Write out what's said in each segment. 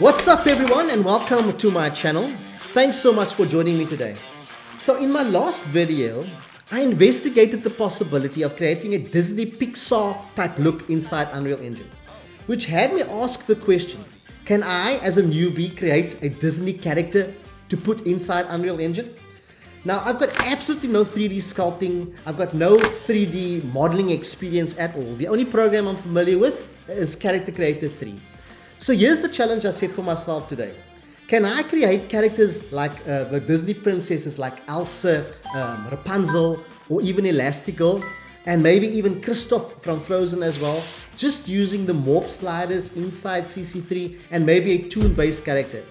What's up everyone and welcome to my channel. Thanks so much for joining me today. So in my last video, I investigated the possibility of creating a Disney Pixar type look inside Unreal Engine, which had me ask the question, can I as a newbie create a Disney character to put inside Unreal Engine? Now I've got absolutely no 3D sculpting, I've got no 3D modeling experience at all. The only program I'm familiar with is Character Creator 3. So here's the challenge I set for myself today. Can I create characters like the Disney princesses like Elsa, Rapunzel, or even Elastigirl, and maybe even Kristoff from Frozen as well, just using the morph sliders inside CC3 and maybe a toon-based character?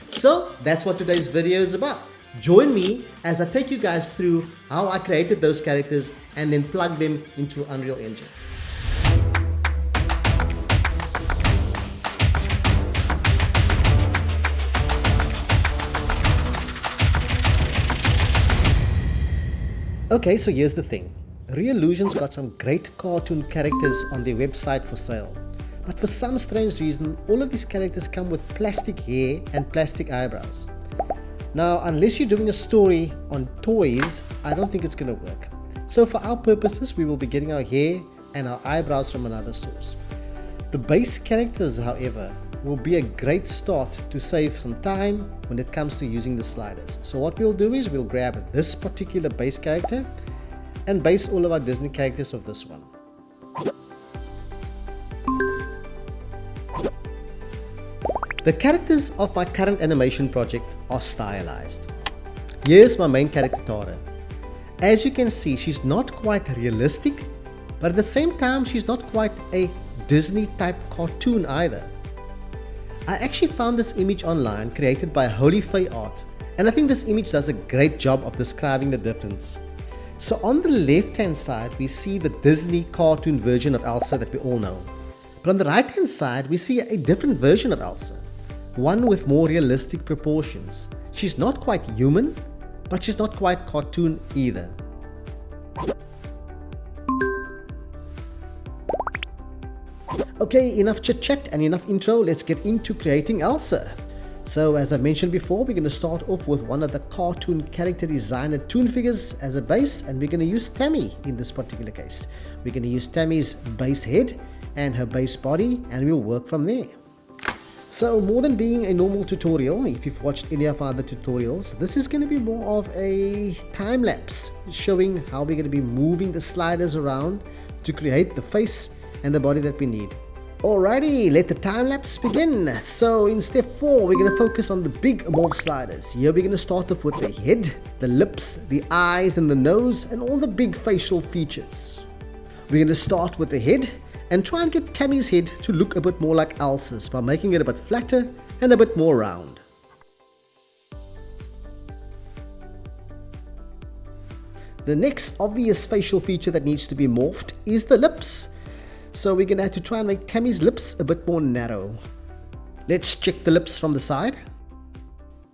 So that's what today's video is about. Join me as I take you guys through how I created those characters and then plug them into Unreal Engine. Okay, so here's the thing. Reallusion's got some great cartoon characters on their website for sale. But for some strange reason, all of these characters come with plastic hair and plastic eyebrows. Now, unless you're doing a story on toys, I don't think it's going to work. So for our purposes, we will be getting our hair and our eyebrows from another source. The base characters, however, will be a great start to save some time when it comes to using the sliders. So what we'll do is we'll grab this particular base character and base all of our Disney characters of this one. The characters of my current animation project are stylized. Here's my main character Tara. As you can see, she's not quite realistic, but at the same time she's not quite a Disney type cartoon either. I actually found this image online created by Holy Fae Art, and I think this image does a great job of describing the difference. So on the left hand side we see the Disney cartoon version of Elsa that we all know. But on the right hand side we see a different version of Elsa, one with more realistic proportions. She's not quite human, but she's not quite cartoon either. Okay, enough chit chat and enough intro, let's get into creating Elsa. So as I mentioned before, we're going to start off with one of the cartoon character designer toon figures as a base, and we're going to use Tammy in this particular case. We're going to use Tammy's base head and her base body, and we'll work from there. So more than being a normal tutorial, if you've watched any of our other tutorials, this is going to be more of a time lapse showing how we're going to be moving the sliders around to create the face and the body that we need. Alrighty, let the time lapse begin. So in step 4, we're going to focus on the big morph sliders. Here we're going to start off with the head, the lips, the eyes and the nose, and all the big facial features. We're going to start with the head and try and get Tammy's head to look a bit more like Elsa's by making it a bit flatter and a bit more round. The next obvious facial feature that needs to be morphed is the lips. So we're going to have to try and make Tammy's lips a bit more narrow. Let's check the lips from the side.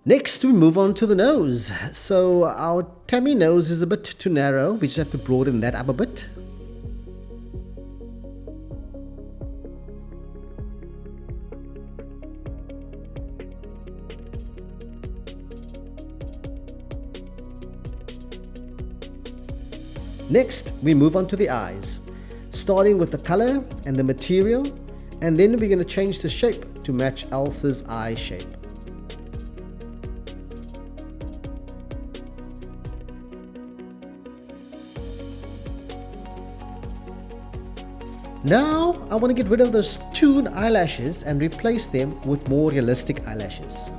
Next we move on to the nose. So our Tammy nose is a bit too narrow. We just have to broaden that up a bit. Next we move on to the eyes, starting with the color and the material, and then we're going to change the shape to match Elsa's eye shape. Now I want to get rid of those toon eyelashes and replace them with more realistic eyelashes.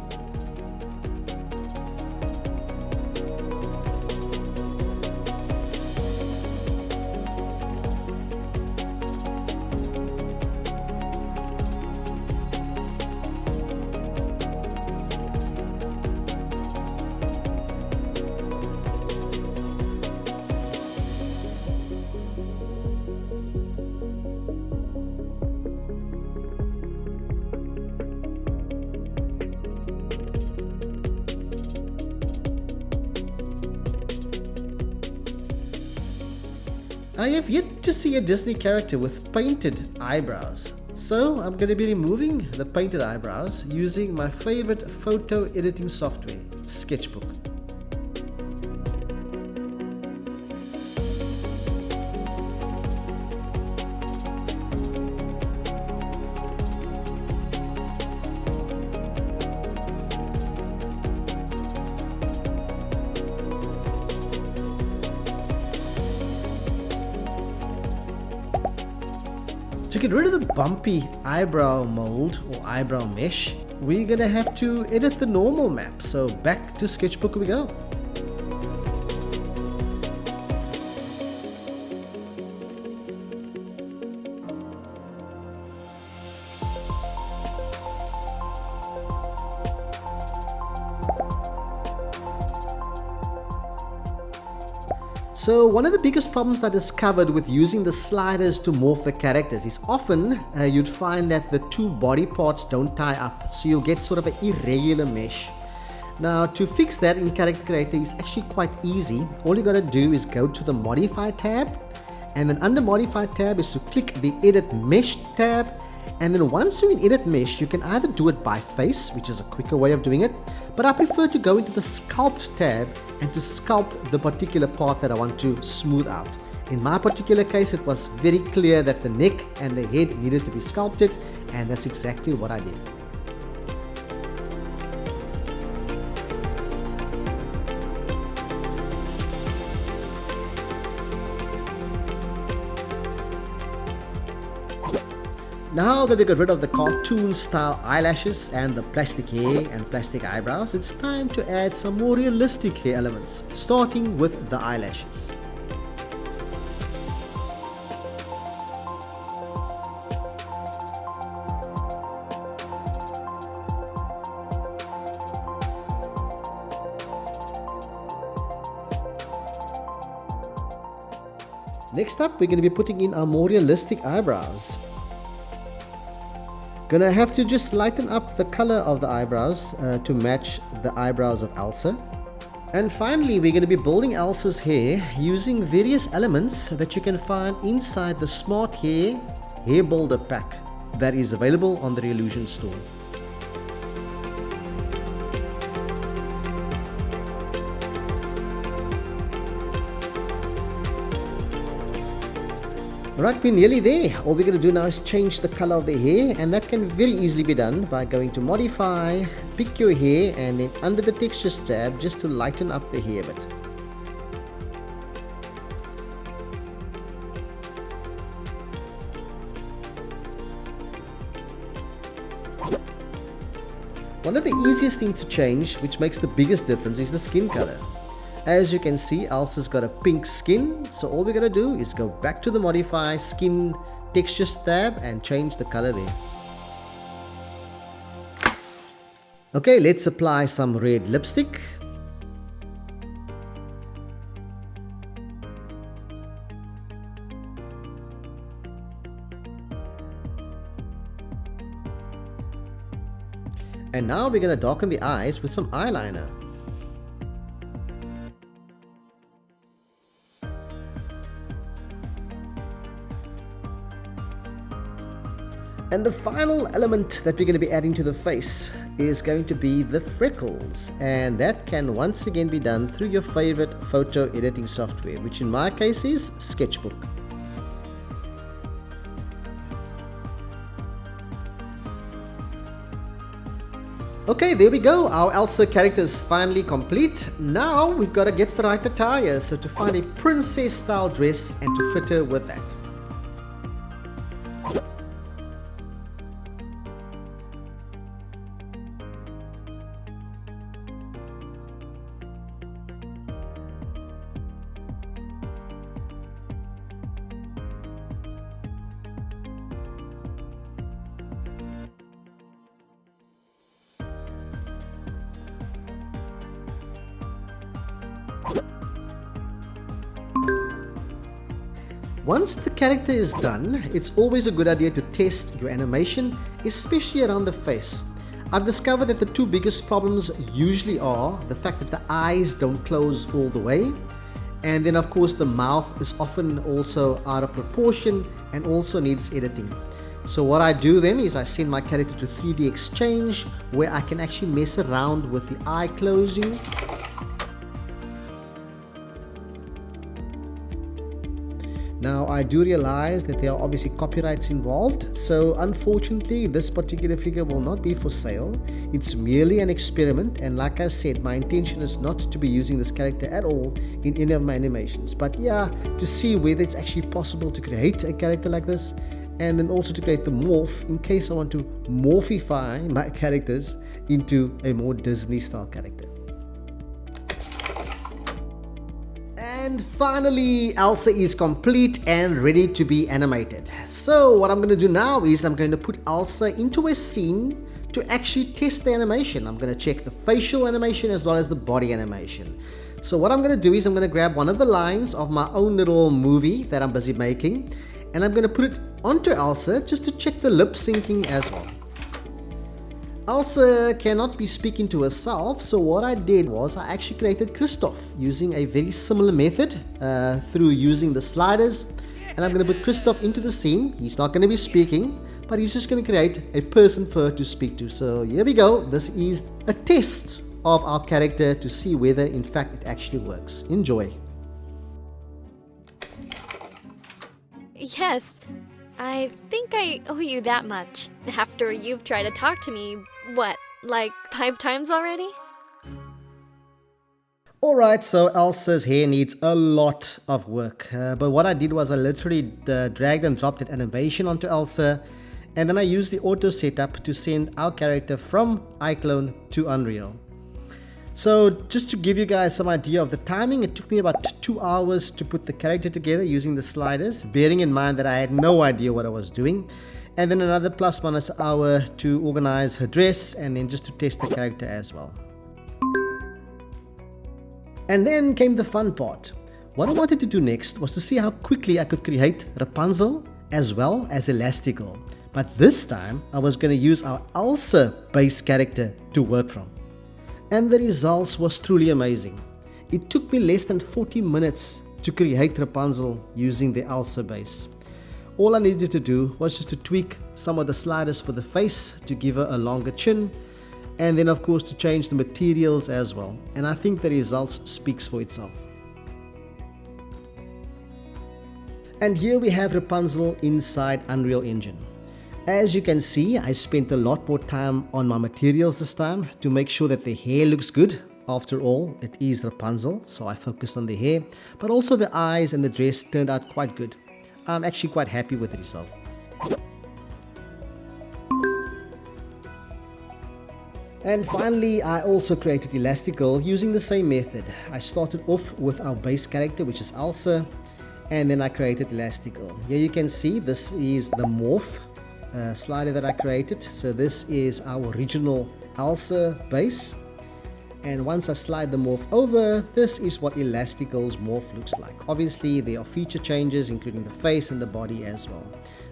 I have yet to see a Disney character with painted eyebrows. So I'm going to be removing the painted eyebrows using my favorite photo editing software, Sketchbook. To get rid of the bumpy eyebrow mold or eyebrow mesh, we're going to have to edit the normal map. So back to Sketchbook we go. So one of the biggest problems I discovered with using the sliders to morph the characters is often you'd find that the two body parts don't tie up, so you'll get sort of an irregular mesh. Now to fix that in Character Creator is actually quite easy. All you gotta do is go to the Modify tab, and then under Modify tab is to click the Edit Mesh tab, and then once you're in Edit Mesh, you can either do it by face, which is a quicker way of doing it, but I prefer to go into the Sculpt tab and to sculpt the particular part that I want to smooth out. In my particular case, it was very clear that the neck and the head needed to be sculpted, and that's exactly what I did. Now that we got rid of the cartoon style eyelashes and the plastic hair and plastic eyebrows, it's time to add some more realistic hair elements, starting with the eyelashes. Next up, we're going to be putting in our more realistic eyebrows. Gonna have to just lighten up the color of the eyebrows to match the eyebrows of Elsa. And finally, we're gonna be building Elsa's hair using various elements that you can find inside the Smart Hair Builder pack that is available on the Reillusion store. Right, we're nearly there. All we're going to do now is change the color of the hair, and that can very easily be done by going to Modify, pick your hair, and then under the Textures tab just to lighten up the hair a bit. One of the easiest things to change, which makes the biggest difference, is the skin color. As you can see, Elsa's got a pink skin, so all we're going to do is go back to the Modify Skin Textures tab and change the color there. Okay, let's apply some red lipstick. And now we're going to darken the eyes with some eyeliner. And the final element that we're going to be adding to the face is going to be the freckles, and that can once again be done through your favorite photo editing software, which in my case is Sketchbook. Okay, there we go. Our Elsa character is finally complete. Now we've got to get the right attire, so to find a princess style dress and to fit her with that. Once the character is done, it's always a good idea to test your animation, especially around the face. I've discovered that the two biggest problems usually are the fact that the eyes don't close all the way, and then of course the mouth is often also out of proportion and also needs editing. So what I do then is I send my character to 3D Exchange, where I can actually mess around with the eye closing. Now I do realize that there are obviously copyrights involved, so unfortunately this particular figure will not be for sale. It's merely an experiment, and like I said, my intention is not to be using this character at all in any of my animations, but yeah, to see whether it's actually possible to create a character like this, and then also to create the morph in case I want to morphify my characters into a more Disney style character. And finally, Elsa is complete and ready to be animated. So what I'm going to do now is I'm going to put Elsa into a scene to actually test the animation. I'm going to check the facial animation as well as the body animation. So what I'm going to do is I'm going to grab one of the lines of my own little movie that I'm busy making, and I'm going to put it onto Elsa just to check the lip syncing as well. Elsa cannot be speaking to herself, so what I did was I actually created Christoph using a very similar method through using the sliders. And I'm going to put Christoph into the scene. He's not going to be speaking, but he's just going to create a person for her to speak to. So here we go. This is a test of our character to see whether in fact it actually works. Enjoy. Yes, I think I owe you that much. After you've tried to talk to me, what, like 5 times already? Alright, so Elsa's hair needs a lot of work. But what I did was I literally dragged and dropped that animation onto Elsa. And then I used the auto setup to send our character from iClone to Unreal. So just to give you guys some idea of the timing, it took me about 2 hours to put the character together using the sliders, bearing in mind that I had no idea what I was doing. And then another ± an hour to organize her dress and then just to test the character as well. And then came the fun part. What I wanted to do next was to see how quickly I could create Rapunzel as well as Elastigirl. But this time I was going to use our Elsa base character to work from. And the results was truly amazing. It took me less than 40 minutes to create Rapunzel using the Elsa base. All I needed to do was just to tweak some of the sliders for the face to give her a longer chin, and then of course to change the materials as well. And I think the results speaks for itself. And here we have Rapunzel inside Unreal Engine. As you can see, I spent a lot more time on my materials this time to make sure that the hair looks good. After all, it is Rapunzel, so I focused on the hair, but also the eyes and the dress turned out quite good. I'm actually quite happy with the result. And finally, I also created Elastigirl using the same method. I started off with our base character, which is Elsa, and then I created Elastigirl. Here you can see this is the morph slider that I created. So this is our original Elsa base, and once I slide the morph over, this is what Elastigirl's morph looks like. Obviously there are feature changes including the face and the body as well.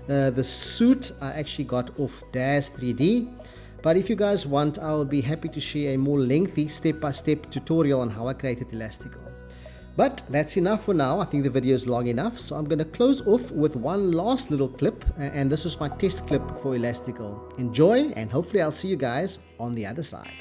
The suit I actually got off Dash 3D, but if you guys want, I'll be happy to share a more lengthy step-by-step tutorial on how I created Elastigirl. But that's enough for now. I think the video is long enough, so I'm going to close off with one last little clip, and this was my test clip for Elastigirl. Enjoy, and hopefully I'll see you guys on the other side.